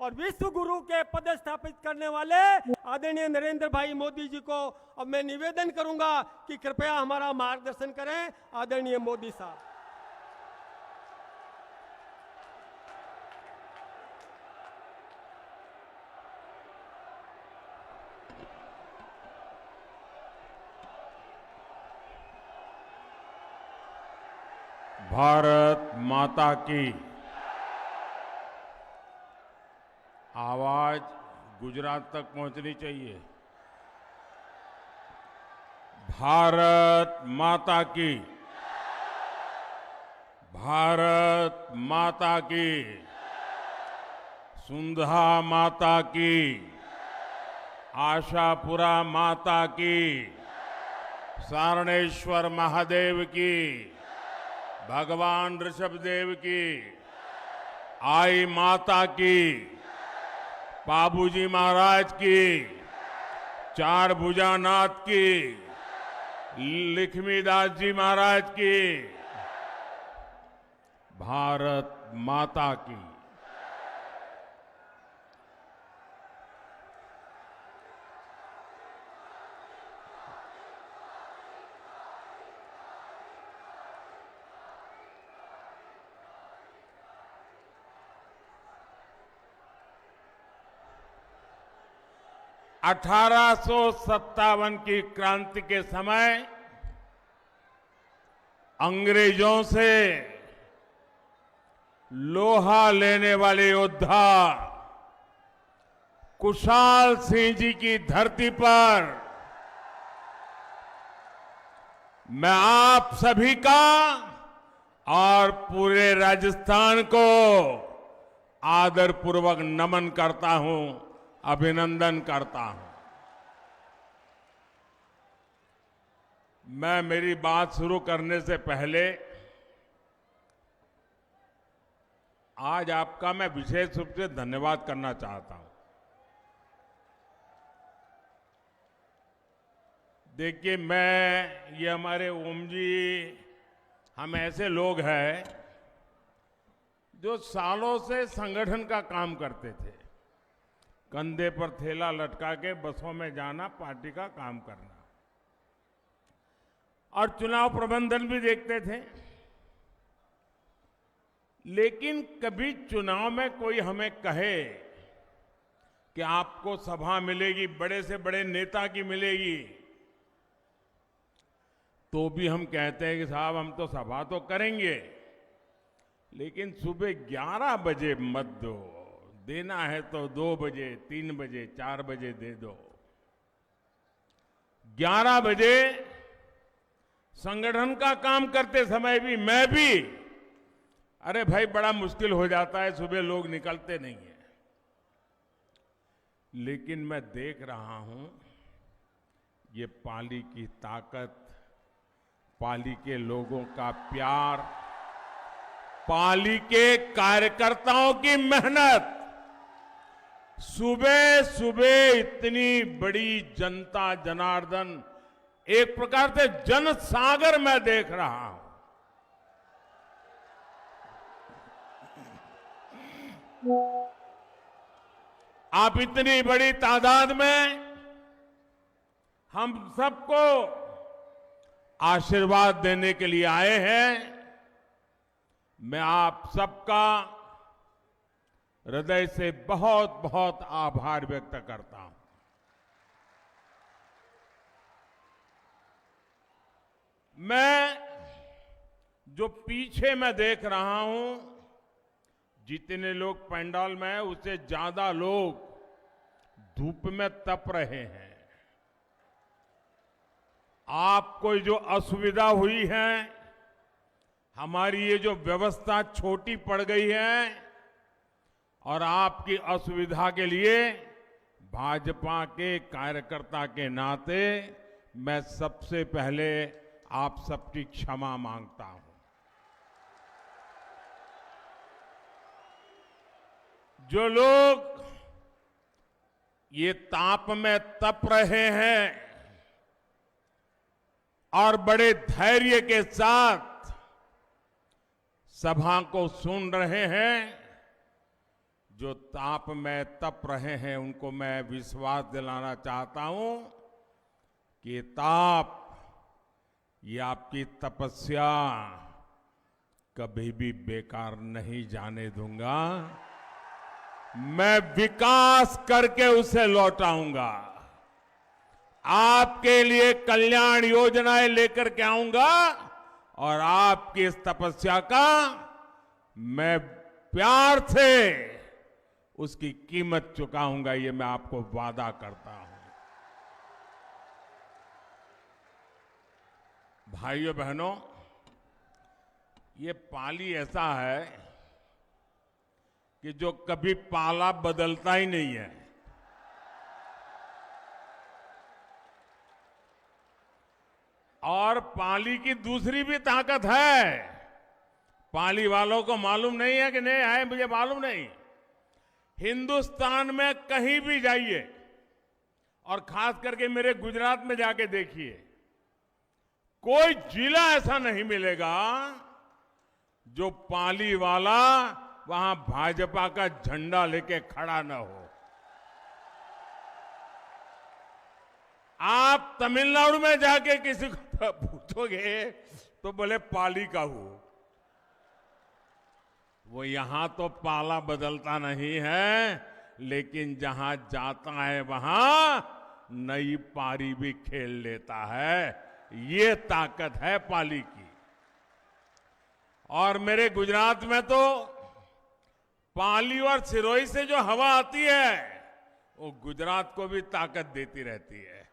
और विश्व गुरु के पद स्थापित करने वाले आदरणीय नरेंद्र भाई मोदी जी को अब मैं निवेदन करूंगा कि कृपया हमारा मार्गदर्शन करें। आदरणीय मोदी साहब। भारत माता की आवाज गुजरात तक पहुंचनी चाहिए। भारत माता की, भारत माता की, सुंधा माता की, आशापुरा माता की, सारणेश्वर महादेव की, भगवान ऋषभदेव की, आई माता की, बाबूजी महाराज की, चार भुजानाथ की, लक्ष्मीदास जी महाराज की, भारत माता की। (1857) की क्रांति के समय अंग्रेजों से लोहा लेने वाले योद्धा कुशाल सिंह जी की धरती पर मैं आप सभी का और पूरे राजस्थान को आदरपूर्वक नमन करता हूं, अभिनंदन करता हूं। मैं मेरी बात शुरू करने से पहले आज आपका मैं विशेष रूप से धन्यवाद करना चाहता हूं। देखिए, ये हमारे ओम जी, हम ऐसे लोग हैं जो सालों से संगठन का काम करते थे। कंधे पर थैला लटका के बसों में जाना, पार्टी का काम करना, और चुनाव प्रबंधन भी देखते थे। लेकिन कभी चुनाव में कोई हमें कहे कि आपको सभा मिलेगी, बड़े से बड़े नेता की मिलेगी, तो भी हम कहते हैं कि साहब हम तो सभा तो करेंगे, लेकिन सुबह 11 बजे मत दो, देना है तो 2 बजे, 3 बजे, 4 बजे दे दो। 11 बजे संगठन का काम करते समय भी मैं भी, अरे भाई बड़ा मुश्किल हो जाता है, सुबह लोग निकलते नहीं है। लेकिन मैं देख रहा हूं ये पाली की ताकत, पाली के लोगों का प्यार, पाली के कार्यकर्ताओं की मेहनत। सुबह सुबह इतनी बड़ी जनता जनार्दन, एक प्रकार से जनसागर मैं देख रहा हूं। आप इतनी बड़ी तादाद में हम सबको आशीर्वाद देने के लिए आए हैं। मैं आप सबका हृदय से बहुत बहुत आभार व्यक्त करता हूं। मैं जो पीछे मैं देख रहा हूं, जितने लोग पंडाल में हैं उससे ज्यादा लोग धूप में तप रहे हैं। आपको जो असुविधा हुई है, हमारी ये जो व्यवस्था छोटी पड़ गई है, और आपकी असुविधा के लिए भाजपा के कार्यकर्ता के नाते मैं सबसे पहले आप सबकी क्षमा मांगता हूं। जो लोग ये ताप में तप रहे हैं और बड़े धैर्य के साथ सभा को सुन रहे हैं, जो ताप में तप रहे हैं उनको मैं विश्वास दिलाना चाहता हूं कि ये ताप, ये आपकी तपस्या कभी भी बेकार नहीं जाने दूंगा। मैं विकास करके उसे लौटाऊंगा। आपके लिए कल्याण योजनाएं लेकर के आऊंगा और आपकी इस तपस्या का मैं प्यार से उसकी कीमत चुकाऊंगा, ये मैं आपको वादा करता हूं। भाइयों बहनों, ये पाली ऐसा है कि जो कभी पाला बदलता ही नहीं है। और पाली की दूसरी भी ताकत है। पाली वालों को मालूम नहीं है कि नहीं है, मुझे मालूम नहीं। हिंदुस्तान में कहीं भी जाइए और खास करके मेरे गुजरात में जाके देखिए, कोई जिला ऐसा नहीं मिलेगा जो पाली वाला वहां भाजपा का झंडा लेके खड़ा न हो। आप तमिलनाडु में जाके किसी को पूछोगे तो बोले पाली का हूं। वो यहां तो पाला बदलता नहीं है, लेकिन जहां जाता है वहां नई पारी भी खेल लेता है। ये ताकत है पाली की। और मेरे गुजरात में तो पाली और सिरोही से जो हवा आती है वो गुजरात को भी ताकत देती रहती है।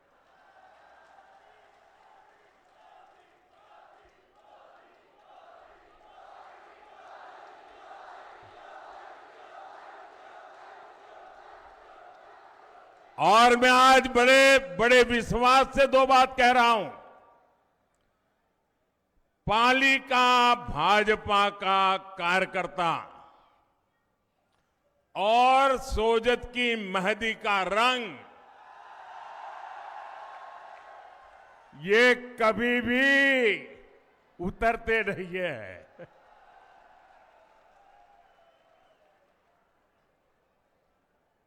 और मैं आज बड़े बड़े विश्वास से दो बात कह रहा हूं। पाली का भाजपा का कार्यकर्ता और सोजत की मेहंदी का रंग ये कभी भी उतरते नहीं है।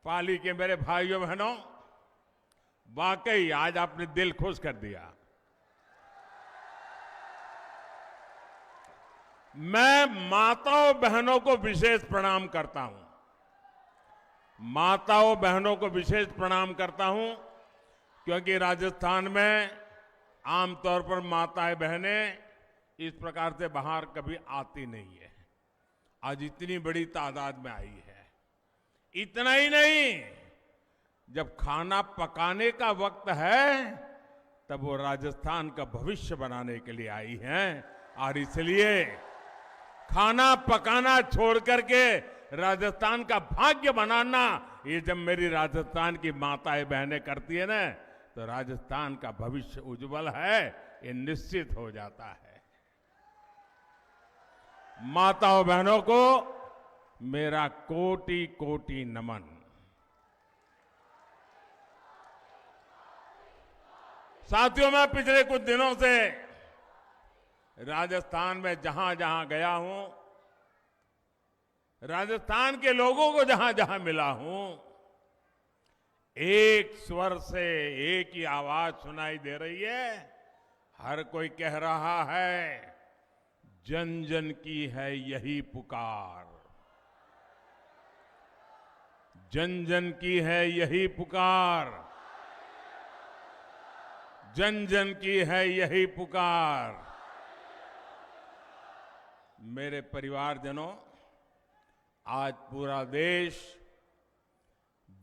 पाली के मेरे भाइयों बहनों, वाकई आज आपने दिल खुश कर दिया। मैं माताओं बहनों को विशेष प्रणाम करता हूं। माताओं बहनों को विशेष प्रणाम करता हूं क्योंकि राजस्थान में आमतौर पर माताएं बहनें इस प्रकार से बाहर कभी आती नहीं है। आज इतनी बड़ी तादाद में आई है। इतना ही नहीं, जब खाना पकाने का वक्त है तब वो राजस्थान का भविष्य बनाने के लिए आई हैं। और इसलिए खाना पकाना छोड़ करके राजस्थान का भाग्य बनाना, ये जब मेरी राजस्थान की माताएं बहनें करती है ना, तो राजस्थान का भविष्य उज्जवल है, ये निश्चित हो जाता है। माताओं बहनों को मेरा कोटि कोटि नमन। साथियों, मैं पिछले कुछ दिनों से राजस्थान में जहां जहां गया हूं, राजस्थान के लोगों को जहां जहां मिला हूं, एक स्वर से एक ही आवाज सुनाई दे रही है। हर कोई कह रहा है, जन जन की है यही पुकार, जन जन की है यही पुकार, जन जन की है यही पुकार। मेरे परिवारजनों, आज पूरा देश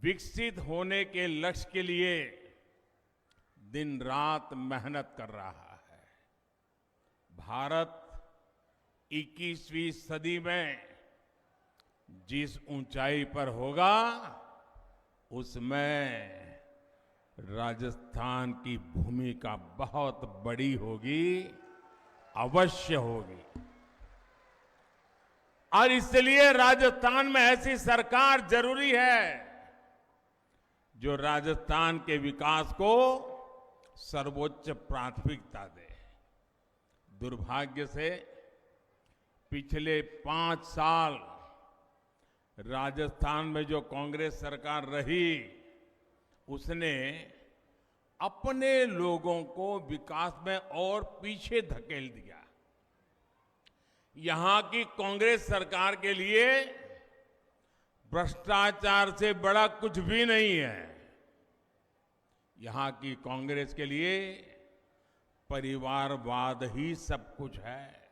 विकसित होने के लक्ष्य के लिए दिन रात मेहनत कर रहा है। भारत 21वीं सदी में जिस ऊंचाई पर होगा, उसमें राजस्थान की भूमिका बहुत बड़ी होगी, अवश्य होगी। और इसलिए राजस्थान में ऐसी सरकार जरूरी है जो राजस्थान के विकास को सर्वोच्च प्राथमिकता दे। दुर्भाग्य से पिछले 5 साल राजस्थान में जो कांग्रेस सरकार रही, उसने अपने लोगों को विकास में और पीछे धकेल दिया। यहां की कांग्रेस सरकार के लिए भ्रष्टाचार से बड़ा कुछ भी नहीं है। यहां की कांग्रेस के लिए परिवारवाद ही सब कुछ है।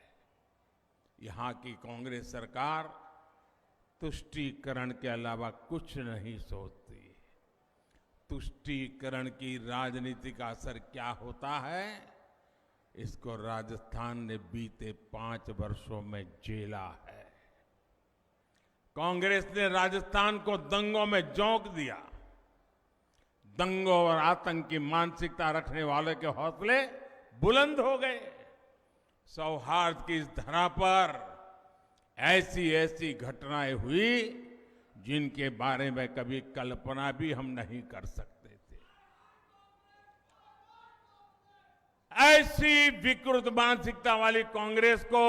यहां की कांग्रेस सरकार तुष्टीकरण के अलावा कुछ नहीं सोचती। तुष्टीकरण की राजनीति का असर क्या होता है, इसको राजस्थान ने बीते 5 वर्षों में झेला है। कांग्रेस ने राजस्थान को दंगों में झोंक दिया। दंगों और आतंक की मानसिकता रखने वाले के हौसले बुलंद हो गए। सौहार्द की इस धरा पर ऐसी ऐसी घटनाएं हुई जिनके बारे में कभी कल्पना भी हम नहीं कर सकते थे। ऐसी विकृत मानसिकता वाली कांग्रेस को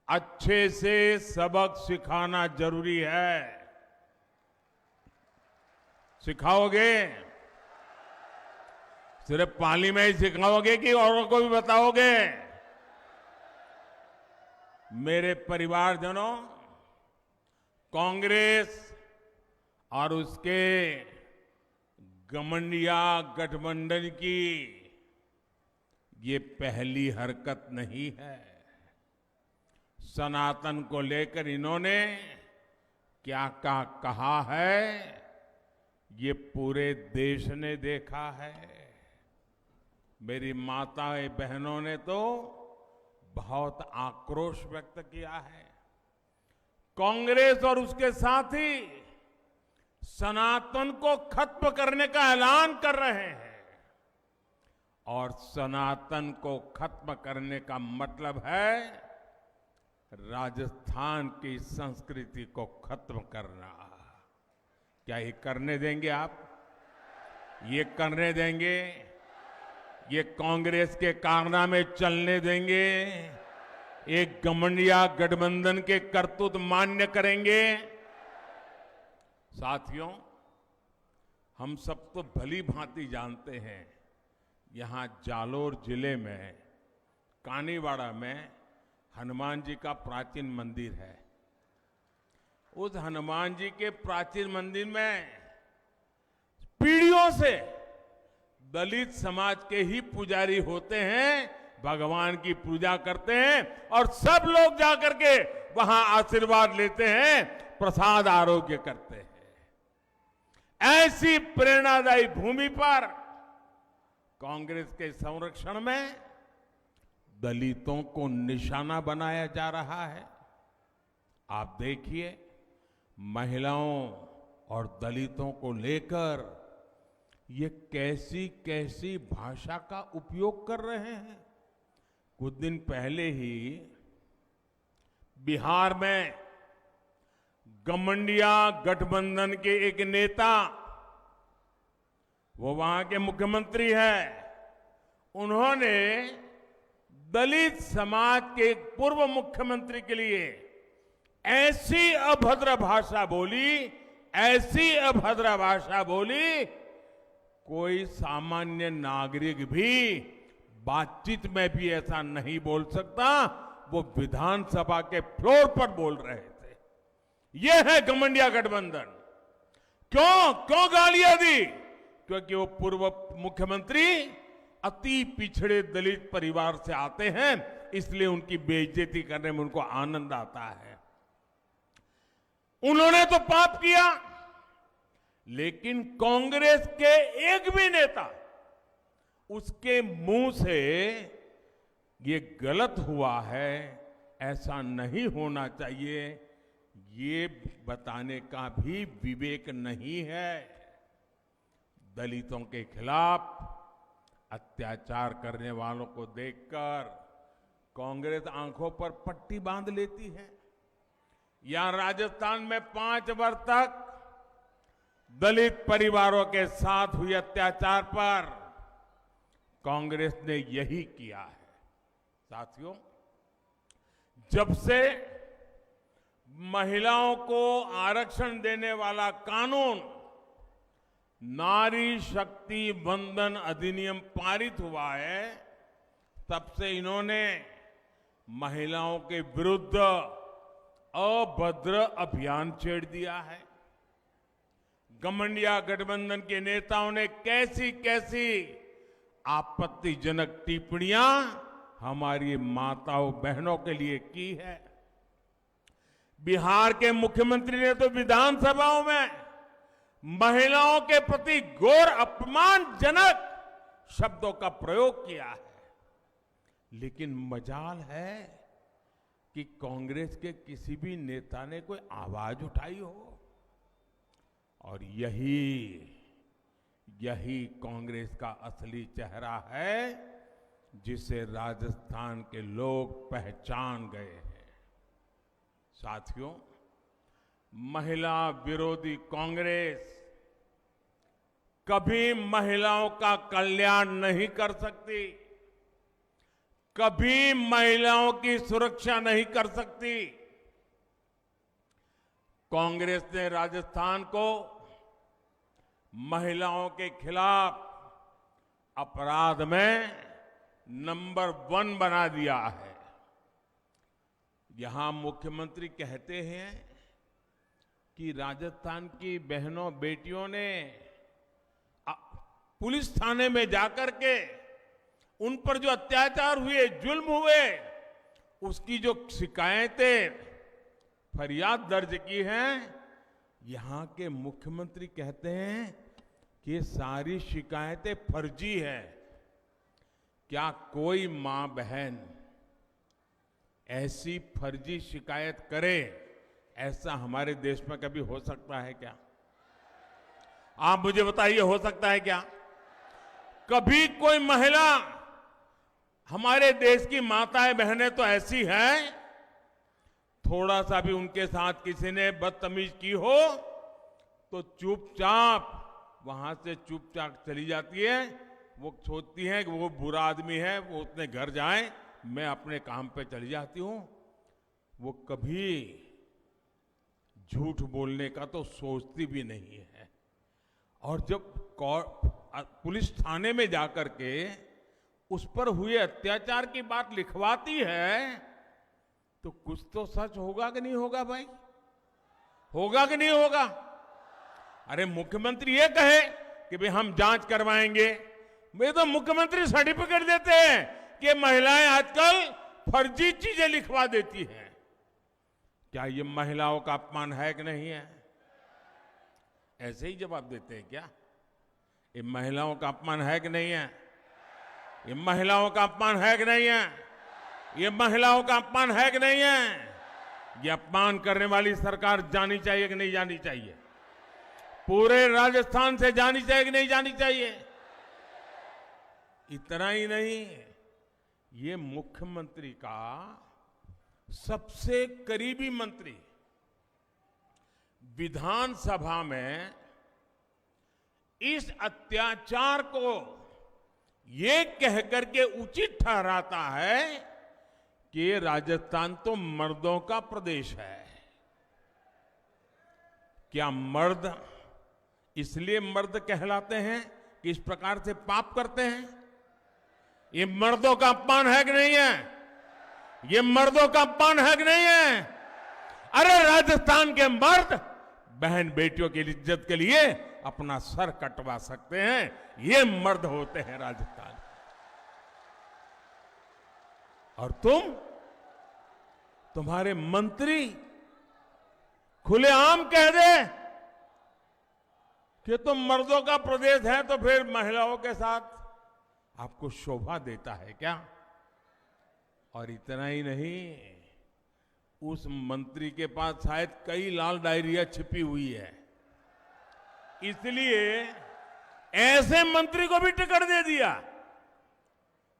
अच्छे से सबक सिखाना जरूरी है। सिखाओगे? सिर्फ पाली में ही सिखाओगे कि औरों को भी बताओगे? मेरे परिवारजनों, कांग्रेस और उसके गठबंधनिया गठबंधन की ये पहली हरकत नहीं है। सनातन को लेकर इन्होंने क्या क्या कहा है, ये पूरे देश ने देखा है। मेरी माताएं बहनों ने तो बहुत आक्रोश व्यक्त किया है। कांग्रेस और उसके साथी सनातन को खत्म करने का ऐलान कर रहे हैं, और सनातन को खत्म करने का मतलब है राजस्थान की संस्कृति को खत्म करना। क्या ये करने देंगे आप? ये करने देंगे? ये कांग्रेस के कारनामे चलने देंगे? एक गठबंधनिया गठबंधन के करतूत मान्य करेंगे? साथियों, हम सब तो भली भांति जानते हैं, यहां जालोर जिले में कानीवाड़ा में हनुमान जी का प्राचीन मंदिर है। उस हनुमान जी के प्राचीन मंदिर में पीढ़ियों से दलित समाज के ही पुजारी होते हैं, भगवान की पूजा करते हैं और सब लोग जाकर के वहां आशीर्वाद लेते हैं, प्रसाद आरोग्य करते हैं। ऐसी प्रेरणादायी भूमि पर कांग्रेस के संरक्षण में दलितों को निशाना बनाया जा रहा है। आप देखिए, महिलाओं और दलितों को लेकर ये कैसी कैसी भाषा का उपयोग कर रहे हैं। कुछ दिन पहले ही बिहार में गठबंधनिया गठबंधन के एक नेता, वो वहां के मुख्यमंत्री हैं, उन्होंने दलित समाज के एक पूर्व मुख्यमंत्री के लिए ऐसी अभद्र भाषा बोली, ऐसी अभद्र भाषा बोली, कोई सामान्य नागरिक भी बातचीत में भी ऐसा नहीं बोल सकता। वो विधानसभा के फ्लोर पर बोल रहे थे। ये है गठबंधनिया गठबंधन। क्यों क्यों गालियां दी? क्योंकि वो पूर्व मुख्यमंत्री अति पिछड़े दलित परिवार से आते हैं, इसलिए उनकी बेइज्जती करने में उनको आनंद आता है। उन्होंने तो पाप किया, लेकिन कांग्रेस के एक भी नेता उसके मुंह से ये गलत हुआ है, ऐसा नहीं होना चाहिए, ये बताने का भी विवेक नहीं है। दलितों के खिलाफ अत्याचार करने वालों को देखकर कांग्रेस आंखों पर पट्टी बांध लेती है। यहां राजस्थान में 5 वर्ष तक दलित परिवारों के साथ हुए अत्याचार पर कांग्रेस ने यही किया है। साथियों, जब से महिलाओं को आरक्षण देने वाला कानून नारी शक्ति वंदन अधिनियम पारित हुआ है, तब से इन्होंने महिलाओं के विरुद्ध अभद्र अभियान छेड़ दिया है। गठबंधन गठबंधन के नेताओं ने कैसी कैसी आपत्तिजनक टिप्पणियां हमारी माताओं बहनों के लिए की है। बिहार के मुख्यमंत्री ने तो विधानसभाओं में महिलाओं के प्रति घोर अपमानजनक शब्दों का प्रयोग किया है। लेकिन मजाल है कि कांग्रेस के किसी भी नेता ने कोई आवाज उठाई हो। और यही कांग्रेस का असली चेहरा है, जिसे राजस्थान के लोग पहचान गए हैं। साथियों, महिला विरोधी कांग्रेस कभी महिलाओं का कल्याण नहीं कर सकती, कभी महिलाओं की सुरक्षा नहीं कर सकती। कांग्रेस ने राजस्थान को महिलाओं के खिलाफ अपराध में नंबर 1 बना दिया है। यहां मुख्यमंत्री कहते हैं कि राजस्थान की बहनों बेटियों ने पुलिस थाने में जाकर के उन पर जो अत्याचार हुए, जुल्म हुए, उसकी जो शिकायतें फरियाद दर्ज की हैं, यहां के मुख्यमंत्री कहते हैं कि ये सारी शिकायतें फर्जी है। क्या कोई मां बहन ऐसी फर्जी शिकायत करे, ऐसा हमारे देश में कभी हो सकता है क्या? आप मुझे बताइए, हो सकता है क्या? कभी कोई महिला, हमारे देश की माताएं बहनें तो ऐसी हैं, थोड़ा सा भी उनके साथ किसी ने बदतमीज की हो तो चुपचाप वहां से चुपचाप चली जाती है। वो सोचती है कि वो बुरा आदमी है, वो अपने घर जाए, मैं अपने काम पे चली जाती हूं। वो कभी झूठ बोलने का तो सोचती भी नहीं है। और जब पुलिस थाने में जाकर के उस पर हुए अत्याचार की बात लिखवाती है, तो कुछ तो सच होगा कि नहीं होगा भाई? होगा कि नहीं होगा? अरे मुख्यमंत्री ये कहे कि भाई हम जांच करवाएंगे, वे तो मुख्यमंत्री सर्टिफिकेट देते हैं कि महिलाएं आजकल फर्जी चीजें लिखवा देती हैं। क्या ये महिलाओं का अपमान है कि नहीं है? ऐसे ही जवाब देते हैं क्या? ये महिलाओं का अपमान है कि नहीं है? ये महिलाओं का अपमान है कि नहीं है? ये महिलाओं का अपमान है कि नहीं है? ये अपमान करने वाली सरकार जानी चाहिए कि नहीं जानी चाहिए? पूरे राजस्थान से जानी चाहिए कि नहीं जानी चाहिए? इतना ही नहीं, ये मुख्यमंत्री का सबसे करीबी मंत्री विधानसभा में इस अत्याचार को ये कहकर के उचित ठहराता है कि राजस्थान तो मर्दों का प्रदेश है। क्या मर्द इसलिए मर्द कहलाते हैं कि इस प्रकार से पाप करते हैं? ये मर्दों का अपमान है कि नहीं है? ये मर्दों का अपमान है कि नहीं है? अरे राजस्थान के मर्द बहन बेटियों की इज्जत के लिए अपना सर कटवा सकते हैं, ये मर्द होते हैं राजस्थान। और तुम्हारे मंत्री खुलेआम कह दे कि तुम मर्दों का प्रदेश है, तो फिर महिलाओं के साथ आपको शोभा देता है क्या? और इतना ही नहीं, उस मंत्री के पास शायद कई लाल डायरिया छिपी हुई है, इसलिए ऐसे मंत्री को भी टिकट दे दिया।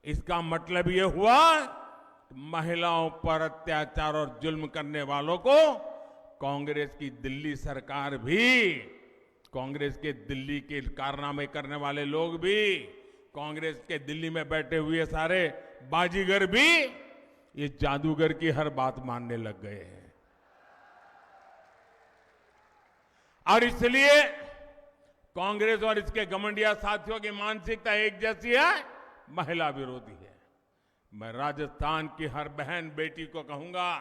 इसका मतलब यह हुआ कि महिलाओं पर अत्याचार और जुल्म करने वालों को कांग्रेस की दिल्ली सरकार भी, कांग्रेस के दिल्ली के कारनामे करने वाले लोग भी, कांग्रेस के दिल्ली में बैठे हुए सारे बाजीगर भी ये जादूगर की हर बात मानने लग गए हैं। और इसलिए कांग्रेस और इसके घमंडिया साथियों की मानसिकता एक जैसी है, महिला विरोधी है। मैं राजस्थान की हर बहन बेटी को कहूंगा,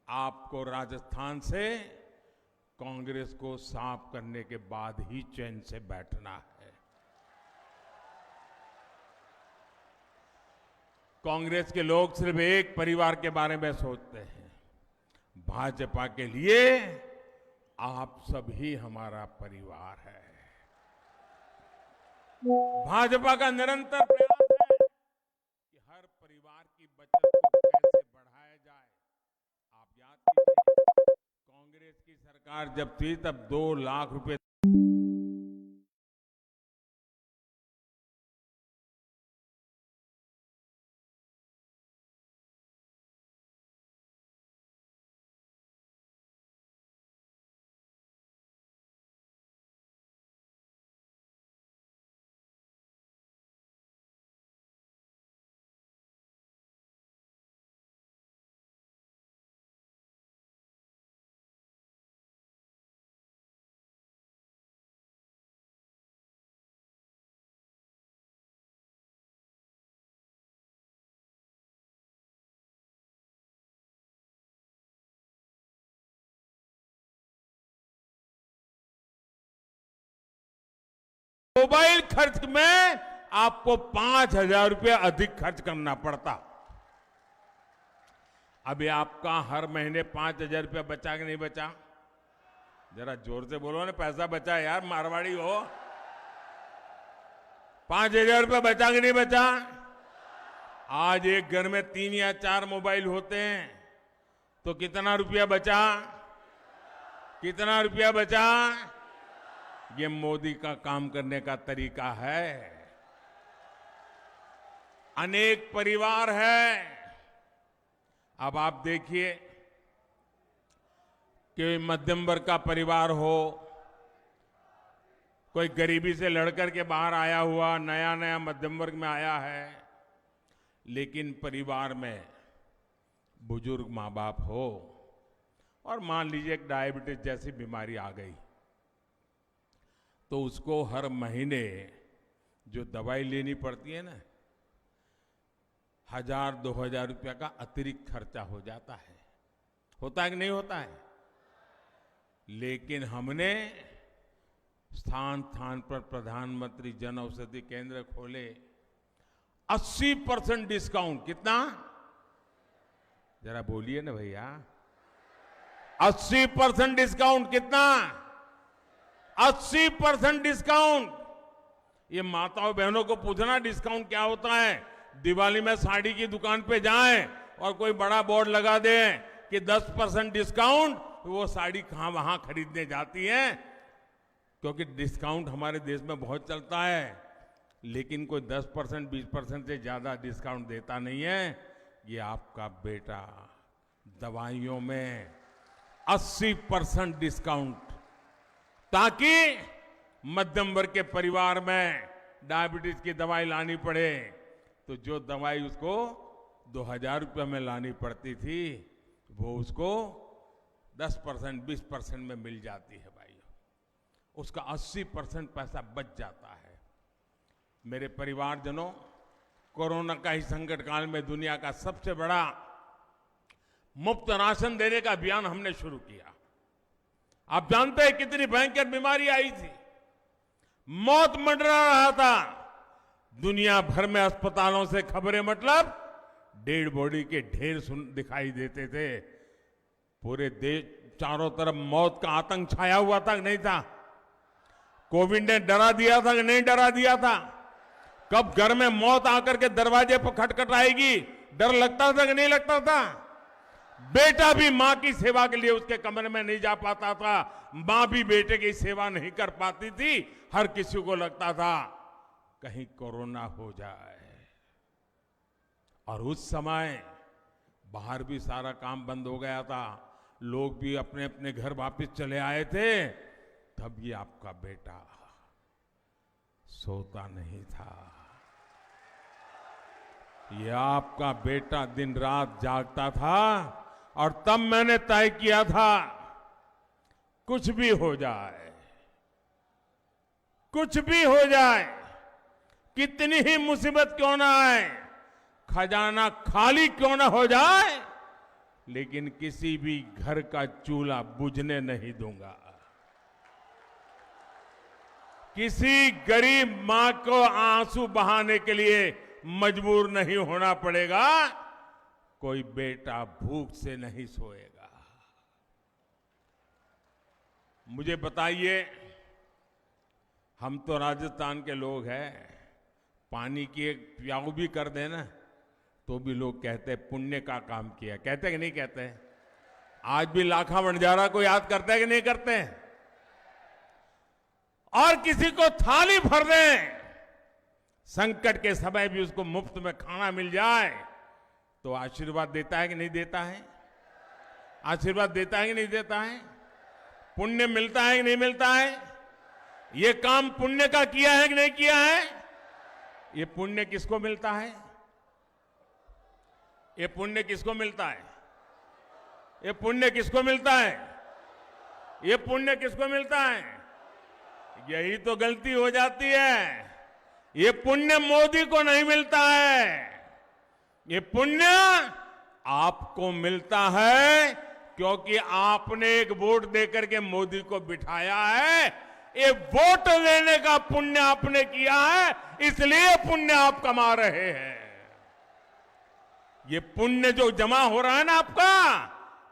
आपको राजस्थान से कांग्रेस को साफ करने के बाद ही चैन से बैठना है। कांग्रेस के लोग सिर्फ एक परिवार के बारे में सोचते हैं। भाजपा के लिए आप सभी हमारा परिवार है। भाजपा का निरंतर प्रयास है कि हर परिवार की बचत को कैसे बढ़ाया जाए। आप याद कीजिए, कांग्रेस की सरकार जब थी तब 2 लाख रुपए मोबाइल खर्च में आपको 5,000 रुपया अधिक खर्च करना पड़ता। अभी आपका हर महीने 5,000 रुपया बचा कि नहीं बचा? जरा जोर से बोलो ना, पैसा बचा यार, मारवाड़ी हो। 5,000 रुपया बचा कि नहीं बचा? आज एक घर में 3 या 4 मोबाइल होते हैं तो कितना रुपया बचा? कितना रुपया बचा? ये मोदी का काम करने का तरीका है। अनेक परिवार है। अब आप देखिए कि मध्यम वर्ग का परिवार हो, कोई गरीबी से लड़कर के बाहर आया हुआ नया नया मध्यम वर्ग में आया है, लेकिन परिवार में बुजुर्ग माँ बाप हो और मान लीजिए एक डायबिटीज जैसी बीमारी आ गई, तो उसको हर महीने जो दवाई लेनी पड़ती है ना, 1,000-2,000 रुपया का अतिरिक्त खर्चा हो जाता है। होता है कि नहीं होता है? लेकिन हमने स्थान स्थान पर प्रधानमंत्री जन औषधि केंद्र खोले। 80% डिस्काउंट। कितना? जरा बोलिए ना भैया। 80% डिस्काउंट। कितना? 80% डिस्काउंट। ये माताओं बहनों को पूछना डिस्काउंट क्या होता है। दिवाली में साड़ी की दुकान पे जाएं और कोई बड़ा बोर्ड लगा दे कि 10% डिस्काउंट, तो वो साड़ी कहां वहां खरीदने जाती हैं, क्योंकि डिस्काउंट हमारे देश में बहुत चलता है, लेकिन कोई 10% 20% से ज्यादा डिस्काउंट देता नहीं है। ये आपका बेटा दवाइयों में 80% डिस्काउंट, ताकि मध्यम वर्ग के परिवार में डायबिटीज की दवाई लानी पड़े तो जो दवाई उसको 2,000 रुपये में लानी पड़ती थी, वो उसको 10% 20% में मिल जाती है भाई। उसका 80% पैसा बच जाता है। मेरे परिवारजनों, कोरोना का ही संकट काल में दुनिया का सबसे बड़ा मुफ्त राशन देने का अभियान हमने शुरू किया। आप जानते हैं कितनी भयंकर बीमारी आई थी, मौत मंडरा रहा था। दुनिया भर में अस्पतालों से खबरें, मतलब डेड बॉडी के ढेर दिखाई देते थे। पूरे देश चारों तरफ मौत का आतंक छाया हुआ था कि नहीं था? कोविड ने डरा दिया था कि नहीं डरा दिया था? कब घर में मौत आकर के दरवाजे पर खटखटाएगी, डर लगता था कि नहीं लगता था? बेटा भी मां की सेवा के लिए उसके कमरे में नहीं जा पाता था, मां भी बेटे की सेवा नहीं कर पाती थी। हर किसी को लगता था कहीं कोरोना हो जाए। और उस समय बाहर भी सारा काम बंद हो गया था, लोग भी अपने अपने घर वापस चले आए थे। तब ये आपका बेटा सोता नहीं था। ये आपका बेटा दिन रात जागता था। और तब मैंने तय किया था कुछ भी हो जाए, कुछ भी हो जाए, कितनी ही मुसीबत क्यों ना आए, खजाना खाली क्यों ना हो जाए, लेकिन किसी भी घर का चूल्हा बुझने नहीं दूंगा। किसी गरीब मां को आंसू बहाने के लिए मजबूर नहीं होना पड़ेगा। कोई बेटा भूख से नहीं सोएगा। मुझे बताइए, हम तो राजस्थान के लोग हैं, पानी की एक प्याऊ भी कर देना तो भी लोग कहते हैं पुण्य का काम किया। कहते कि नहीं कहते? आज भी लाखा बंजारा को याद करते हैं कि नहीं करते? और किसी को थाली भर दें, संकट के समय भी उसको मुफ्त में खाना मिल जाए तो आशीर्वाद देता है कि नहीं देता है? आशीर्वाद देता है कि नहीं देता है? पुण्य मिलता है कि नहीं मिलता है? ये काम पुण्य का किया है कि नहीं किया है? ये पुण्य किसको मिलता है? ये पुण्य किसको मिलता है? ये पुण्य किसको मिलता है? ये पुण्य किसको मिलता है? यही तो गलती हो जाती है। ये पुण्य मोदी को नहीं मिलता है। ये पुण्य आपको मिलता है क्योंकि आपने एक वोट देकर के मोदी को बिठाया है। ये वोट लेने का पुण्य आपने किया है, इसलिए पुण्य आप कमा रहे हैं। ये पुण्य जो जमा हो रहा है ना आपका,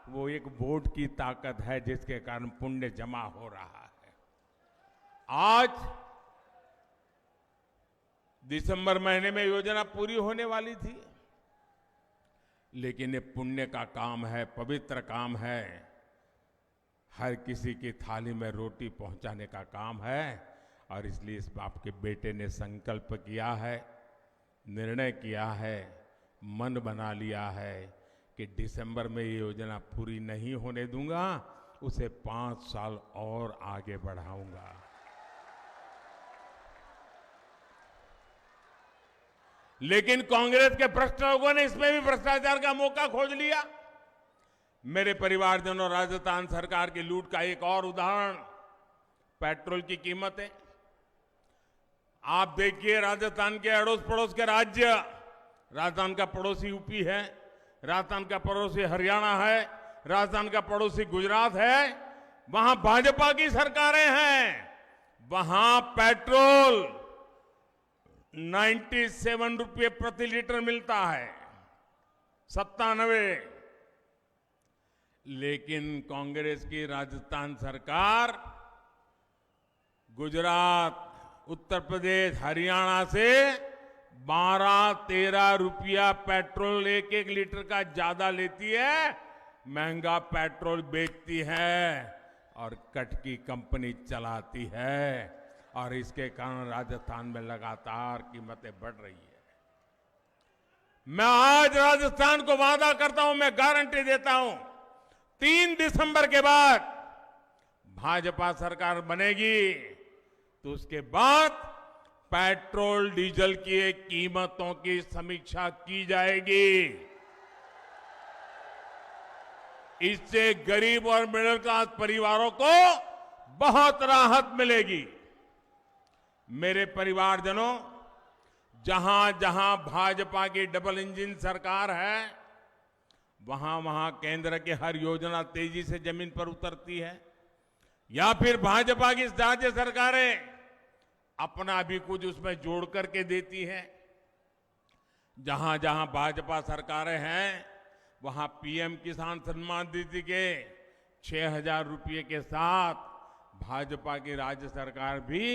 वो एक वोट की ताकत है जिसके कारण पुण्य जमा हो रहा है। आज दिसंबर महीने में योजना पूरी होने वाली थी, लेकिन ये पुण्य का काम है, पवित्र काम है। हर किसी की थाली में रोटी पहुंचाने का काम है और इसलिए इस बाप के बेटे ने संकल्प किया है, निर्णय किया है, मन बना लिया है कि दिसंबर में ये योजना पूरी नहीं होने दूंगा, उसे 5 साल और आगे बढ़ाऊंगा। लेकिन कांग्रेस के भ्रष्ट लोगों ने इसमें भी भ्रष्टाचार का मौका खोज लिया। मेरे परिवारजनों, राजस्थान सरकार की लूट का एक और उदाहरण पेट्रोल की कीमत है। आप देखिए, राजस्थान के अड़ोस पड़ोस के राज्य, राजस्थान का पड़ोसी यूपी है, राजस्थान का पड़ोसी हरियाणा है, राजस्थान का पड़ोसी गुजरात है, वहां भाजपा की सरकारें हैं। वहां पेट्रोल 97 रुपये प्रति लीटर मिलता है, 97। लेकिन कांग्रेस की राजस्थान सरकार गुजरात, उत्तर प्रदेश, हरियाणा से 12-13 रुपया पेट्रोल एक लीटर का ज्यादा लेती है, महंगा पेट्रोल बेचती है और कट की कंपनी चलाती है। और इसके कारण राजस्थान में लगातार कीमतें बढ़ रही है। मैं आज राजस्थान को वादा करता हूं, मैं गारंटी देता हूं, 3 दिसंबर के बाद भाजपा सरकार बनेगी तो उसके बाद पेट्रोल डीजल की कीमतों की समीक्षा की जाएगी। इससे गरीब और मिडिल क्लास परिवारों को बहुत राहत मिलेगी। मेरे परिवारजनों, जहां जहां भाजपा की डबल इंजन सरकार है, वहां वहां केंद्र की हर योजना तेजी से जमीन पर उतरती है, या फिर भाजपा की राज्य सरकारें अपना भी कुछ उसमें जोड़ करके देती है। जहां जहां भाजपा सरकारें हैं, वहां पीएम किसान सम्मान निधि के 6,000 रुपये के साथ भाजपा की राज्य सरकार भी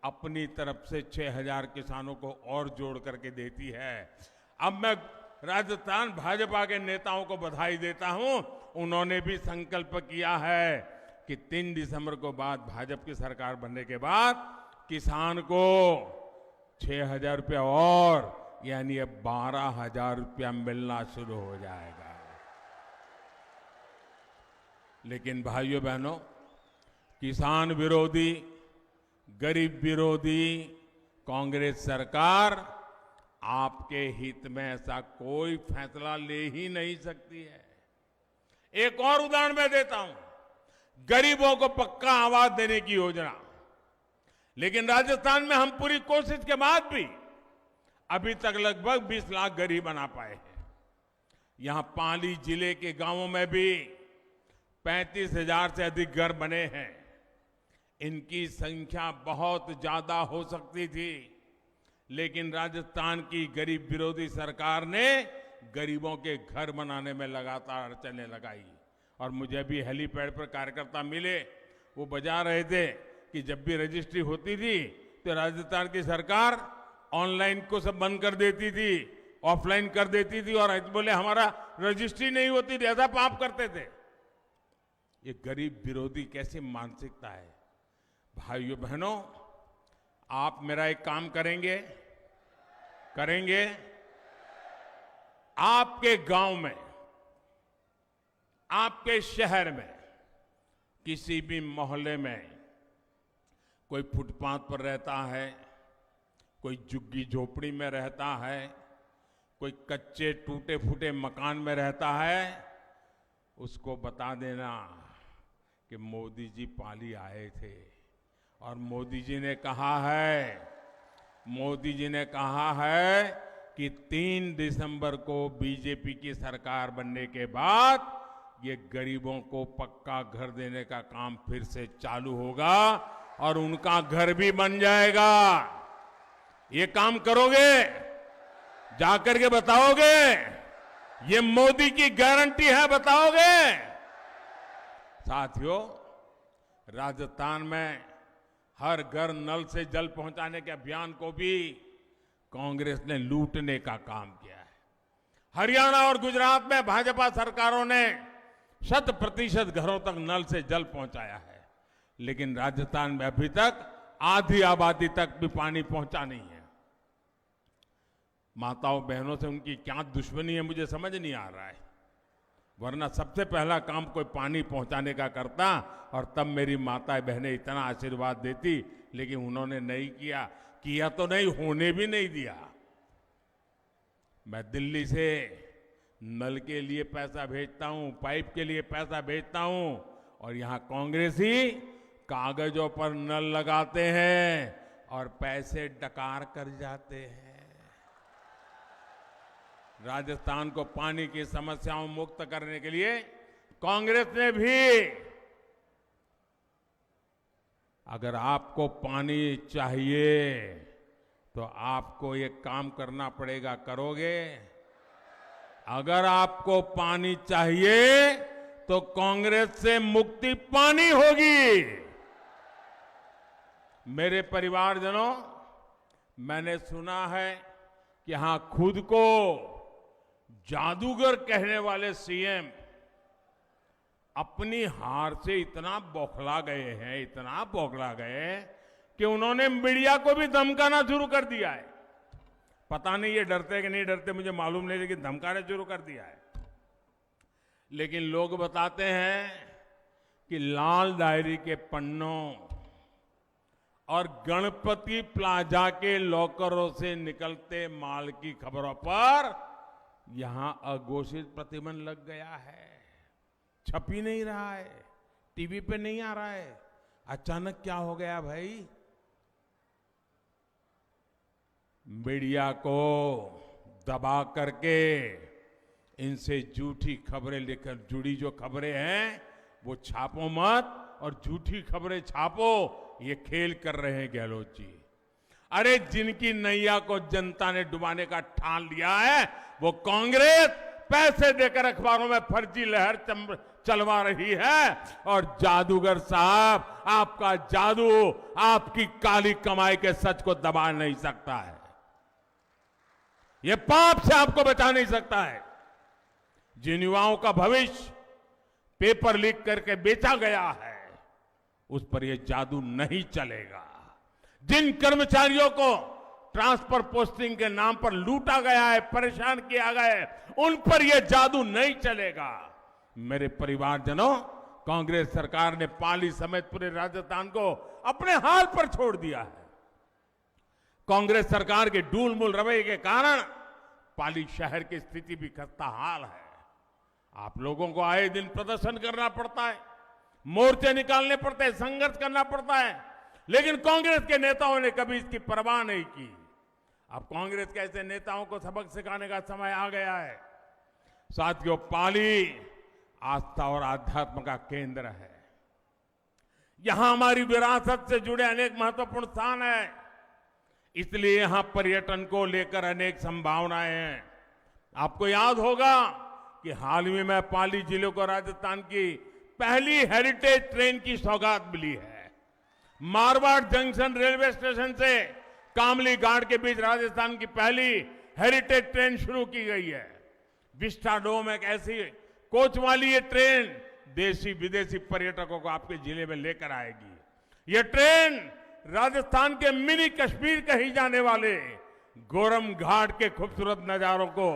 अपनी तरफ से 6,000 किसानों को और जोड़ करके देती है। अब मैं राजस्थान भाजपा के नेताओं को बधाई देता हूं, उन्होंने भी संकल्प किया है कि 3 दिसंबर को बाद भाजपा की सरकार बनने के बाद किसान को 6,000 रुपया और, यानी अब 12,000 रुपया मिलना शुरू हो जाएगा। लेकिन भाइयों बहनों, किसान विरोधी, गरीब विरोधी कांग्रेस सरकार आपके हित में ऐसा कोई फैसला ले ही नहीं सकती है। एक और उदाहरण मैं देता हूं। गरीबों को पक्का आवास देने की योजना। लेकिन राजस्थान में हम पूरी कोशिश के बाद भी अभी तक लगभग 20 लाख घर ही बना पाए हैं। यहां पाली जिले के गांवों में भी 35,000 से अधिक घर बने हैं। इनकी संख्या बहुत ज्यादा हो सकती थी, लेकिन राजस्थान की गरीब विरोधी सरकार ने गरीबों के घर बनाने में लगातार अड़चनें लगाई। और मुझे भी हेलीपैड पर कार्यकर्ता मिले, वो बजा रहे थे कि जब भी रजिस्ट्री होती थी तो राजस्थान की सरकार ऑनलाइन को सब बंद कर देती थी, ऑफलाइन कर देती थी, और बोले हमारा रजिस्ट्री नहीं होती थी, ऐसा पाप करते थे। ये गरीब विरोधी कैसी मानसिकता है। भाइयों बहनों, आप मेरा एक काम करेंगे, आपके गांव में, आपके शहर में, किसी भी मोहल्ले में कोई फुटपाथ पर रहता है, कोई झुग्गी झोपड़ी में रहता है, कोई कच्चे टूटे फूटे मकान में रहता है, उसको बता देना कि मोदी जी पाली आए थे और मोदी जी ने कहा है कि 3 दिसंबर को बीजेपी की सरकार बनने के बाद ये गरीबों को पक्का घर देने का काम फिर से चालू होगा और उनका घर भी बन जाएगा। ये काम करोगे? जाकर के बताओगे? ये मोदी की गारंटी है, बताओगे? साथियों, राजस्थान में हर घर नल से जल पहुंचाने के अभियान को भी कांग्रेस ने लूटने का काम किया है। हरियाणा और गुजरात में भाजपा सरकारों ने 100% घरों तक नल से जल पहुंचाया है, लेकिन राजस्थान में अभी तक आधी आबादी तक भी पानी पहुंचा नहीं है। माताओं बहनों से उनकी क्या दुश्मनी है मुझे समझ नहीं आ रहा है, वरना सबसे पहला काम कोई पानी पहुंचाने का करता और तब मेरी माताएं बहनें इतना आशीर्वाद देती, लेकिन उन्होंने नहीं किया तो नहीं, होने भी नहीं दिया। मैं दिल्ली से नल के लिए पैसा भेजता हूं, पाइप के लिए पैसा भेजता हूं, और यहां कांग्रेसी कागजों पर नल लगाते हैं और पैसे डकार कर जाते हैं। राजस्थान को पानी की समस्याओं मुक्त करने के लिए कांग्रेस ने भी, अगर आपको पानी चाहिए तो आपको ये काम करना पड़ेगा, करोगे? अगर आपको पानी चाहिए तो कांग्रेस से मुक्ति पानी होगी। मेरे परिवारजनों, मैंने सुना है कि यहां खुद को जादूगर कहने वाले सीएम अपनी हार से इतना बौखला गए कि उन्होंने मीडिया को भी धमकाना शुरू कर दिया है। पता नहीं ये डरते कि नहीं डरते मुझे मालूम नहीं, लेकिन धमकाना शुरू कर दिया है। लेकिन लोग बताते हैं कि लाल डायरी के पन्नों और गणपति प्लाजा के लॉकरों से निकलते माल की खबरों पर यहां अघोषित प्रतिबंध लग गया है। छप ही नहीं रहा है, टीवी पे नहीं आ रहा है। अचानक क्या हो गया भाई? मीडिया को दबा करके इनसे झूठी खबरें लेकर जुड़ी जो खबरें हैं वो छापो मत, और झूठी खबरें छापो, ये खेल कर रहे हैं गहलोत जी। अरे जिनकी नैया को जनता ने डुबाने का ठान लिया है वो कांग्रेस पैसे देकर अखबारों में फर्जी लहर चलवा रही है, और जादूगर साहब, आपका जादू आपकी काली कमाई के सच को दबा नहीं सकता है। यह पाप से आपको बचा नहीं सकता है। जिन युवाओं का भविष्य पेपर लीक करके बेचा गया है उस पर यह जादू नहीं चलेगा। जिन कर्मचारियों को ट्रांसफर पोस्टिंग के नाम पर लूटा गया है, परेशान किया गया है, उन पर यह जादू नहीं चलेगा। मेरे परिवारजनों, कांग्रेस सरकार ने पाली समेत पूरे राजस्थान को अपने हाल पर छोड़ दिया है। कांग्रेस सरकार के डूलमुल रवैये के कारण पाली शहर की स्थिति भी खस्ता हाल है। आप लोगों को आए दिन प्रदर्शन करना पड़ता है, मोर्चे निकालने पड़ते हैं, संघर्ष करना पड़ता है, लेकिन कांग्रेस के नेताओं ने कभी इसकी परवाह नहीं की। अब कांग्रेस के ऐसे नेताओं को सबक सिखाने का समय आ गया है। साथियों, पाली आस्था और आध्यात्म का केंद्र है। यहां हमारी विरासत से जुड़े अनेक महत्वपूर्ण स्थान हैं, इसलिए यहां पर्यटन को लेकर अनेक संभावनाएं हैं। आपको याद होगा कि हाल ही में पाली जिले को राजस्थान की पहली हेरिटेज ट्रेन की सौगात मिली है। मारवाड़ जंक्शन रेलवे स्टेशन से कामली घाट के बीच राजस्थान की पहली हेरिटेज ट्रेन शुरू की गई है। विस्टाडोम एक ऐसी कोच वाली ये ट्रेन देशी विदेशी पर्यटकों को आपके जिले में लेकर आएगी। ये ट्रेन राजस्थान के मिनी कश्मीर कही जाने वाले गोरम घाट के खूबसूरत नजारों को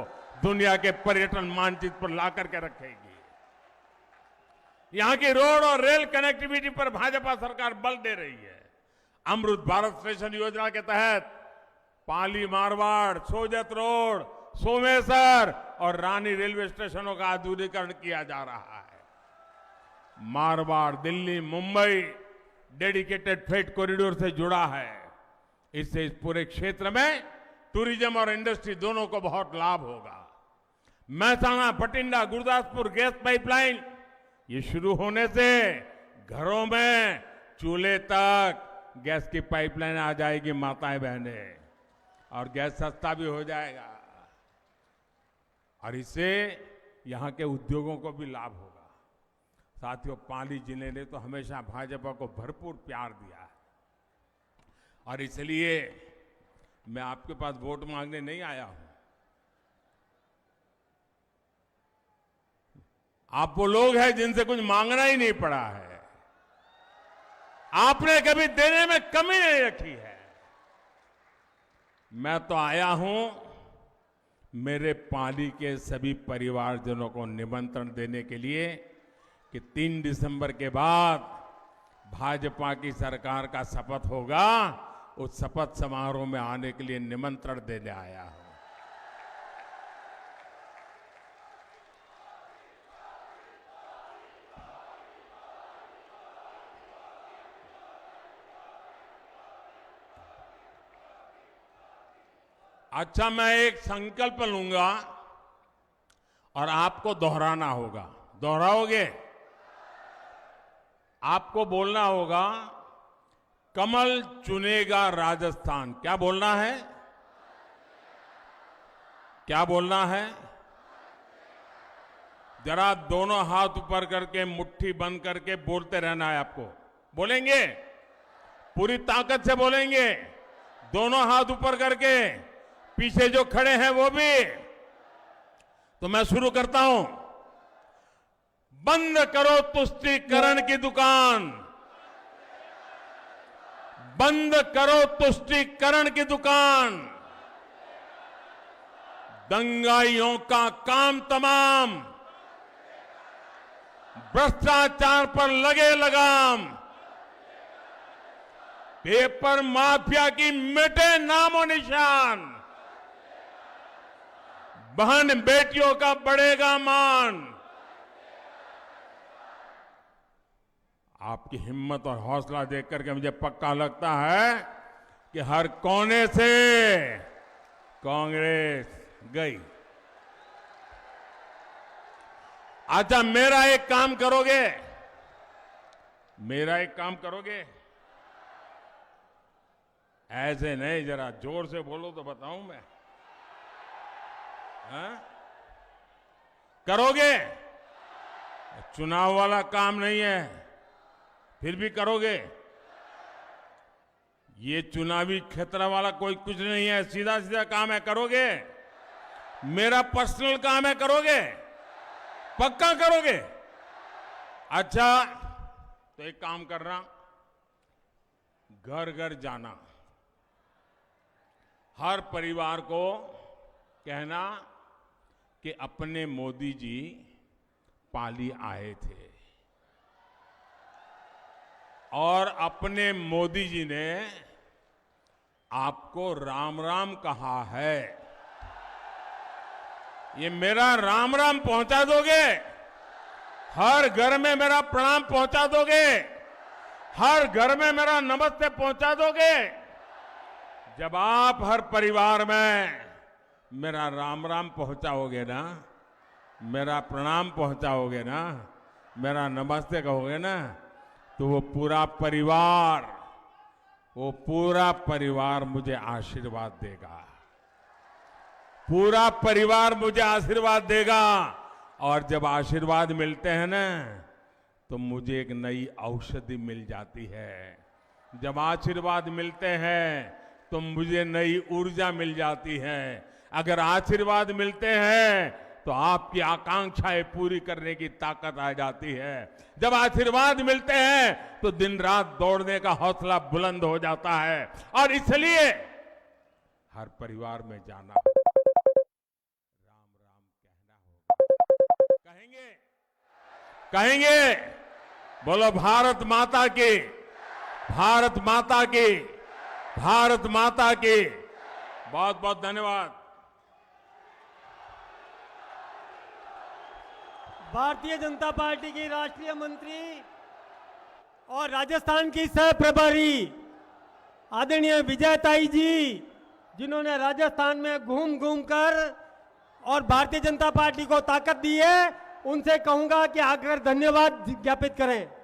दुनिया के पर्यटन मानचित्र पर ला करके रखेगी। यहां की रोड और रेल कनेक्टिविटी पर भाजपा सरकार बल दे रही है। अमृत भारत स्टेशन योजना के तहत पाली मारवाड़, सोजत रोड, सोमेश्वर और रानी रेलवे स्टेशनों का आधुनिकीकरण किया जा रहा है। Marwar Delhi Mumbai dedicated freight corridor से जुड़ा है। इससे इस पूरे क्षेत्र में टूरिज्म और इंडस्ट्री दोनों को बहुत लाभ होगा। महसाणा बठिंडा गुरदासपुर गैस पाइपलाइन ये शुरू होने से घरों में चूल्हे तक गैस की पाइपलाइन आ जाएगी माताएं बहनें, और गैस सस्ता भी हो जाएगा, और इससे यहां के उद्योगों को भी लाभ होगा। साथियों, पाली जिले ने तो हमेशा भाजपा को भरपूर प्यार दिया है, और इसलिए मैं आपके पास वोट मांगने नहीं आया हूं। आप वो लोग हैं जिनसे कुछ मांगना ही नहीं पड़ा है। आपने कभी देने में कमी नहीं रखी है। मैं तो आया हूं मेरे पाली के सभी परिवारजनों को निमंत्रण देने के लिए कि 3 दिसंबर के बाद भाजपा की सरकार का शपथ होगा, उस शपथ समारोह में आने के लिए निमंत्रण देने आया हूं। अच्छा, मैं एक संकल्प लूंगा और आपको दोहराना होगा। दोहराओगे? आपको बोलना होगा, कमल चुनेगा राजस्थान। क्या बोलना है? क्या बोलना है? जरा दोनों हाथ ऊपर करके मुट्ठी बंद करके बोलते रहना है आपको। बोलेंगे? पूरी ताकत से बोलेंगे। दोनों हाथ ऊपर करके, पीछे जो खड़े हैं वो भी। तो मैं शुरू करता हूं। बंद करो तुष्टीकरण की दुकान, बंद करो तुष्टीकरण की दुकान, दंगाइयों का काम तमाम, भ्रष्टाचार पर लगे लगाम, पेपर माफिया की मिटे नामो निशान, बहन बेटियों का बढ़ेगा मान। आपकी हिम्मत और हौसला देख करके मुझे पक्का लगता है कि हर कोने से कांग्रेस गई। अच्छा, मेरा एक काम करोगे? मेरा एक काम करोगे? ऐसे नहीं, जरा जोर से बोलो तो बताऊं मैं। हाँ? करोगे? चुनाव वाला काम नहीं है, फिर भी करोगे? ये चुनावी क्षेत्र वाला कोई कुछ नहीं है, सीधा सीधा काम है। करोगे? मेरा पर्सनल काम है, करोगे? पक्का करोगे? अच्छा, तो एक काम करना, घर घर जाना, हर परिवार को कहना कि अपने मोदी जी पाली आए थे और अपने मोदी जी ने आपको राम राम कहा है। ये मेरा राम राम पहुंचा दोगे? हर घर में मेरा प्रणाम पहुंचा दोगे? हर घर में मेरा नमस्ते पहुंचा दोगे? जब आप हर परिवार में मेरा राम राम पहुंचाओगे ना, मेरा प्रणाम पहुंचाओगे ना, मेरा नमस्ते कहोगे ना, तो वो पूरा परिवार मुझे आशीर्वाद देगा। पूरा परिवार मुझे आशीर्वाद देगा। और जब आशीर्वाद मिलते हैं ना, तो मुझे एक नई औषधि मिल जाती है। जब आशीर्वाद मिलते हैं तो मुझे नई ऊर्जा मिल जाती है। अगर आशीर्वाद मिलते हैं तो आपकी आकांक्षाएं पूरी करने की ताकत आ जाती है। जब आशीर्वाद मिलते हैं तो दिन रात दौड़ने का हौसला बुलंद हो जाता है। और इसलिए हर परिवार में जाना, राम राम कहना होगा। कहेंगे बोलो भारत माता की, भारत माता की, भारत माता की। बहुत बहुत धन्यवाद। भारतीय जनता पार्टी की राष्ट्रीय मंत्री और राजस्थान की सह प्रभारी आदरणीय विजयताई जी, जिन्होंने राजस्थान में घूम घूम कर और भारतीय जनता पार्टी को ताकत दी है, उनसे कहूंगा कि आकर धन्यवाद ज्ञापित करें।